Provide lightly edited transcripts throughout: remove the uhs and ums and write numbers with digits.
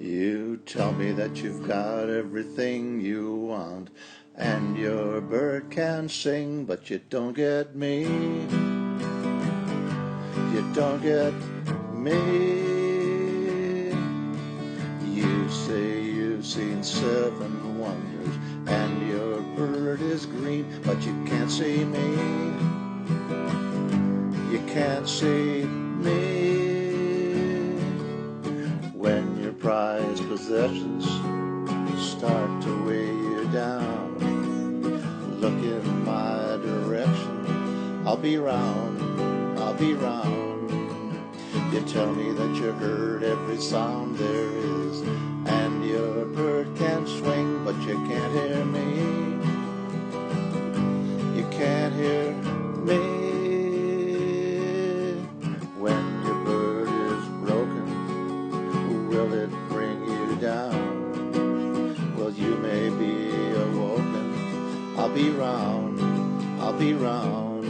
You tell me that you've got everything you want, and your bird can sing, but you don't get me. You don't get me. You say you've seen 7 wonders, and your bird is green, but you can't see me. You can't see me. When your prized possessions start to weigh you down, look in my direction. I'll be round, I'll be round. You tell me that you heard every sound there is, and your bird can swing, but you can't hear me. You can't hear me. When your bird is broken, will it bring you down? Well, you may be awoken. I'll be round, I'll be round.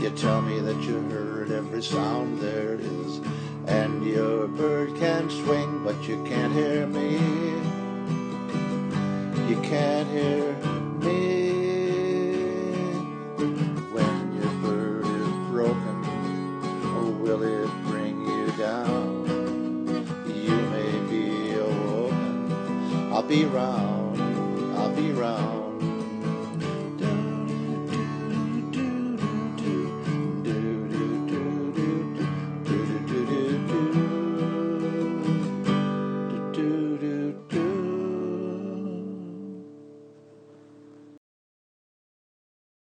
You tell me that you heard every sound there is, and your bird can swing, but you can't hear me. You can't hear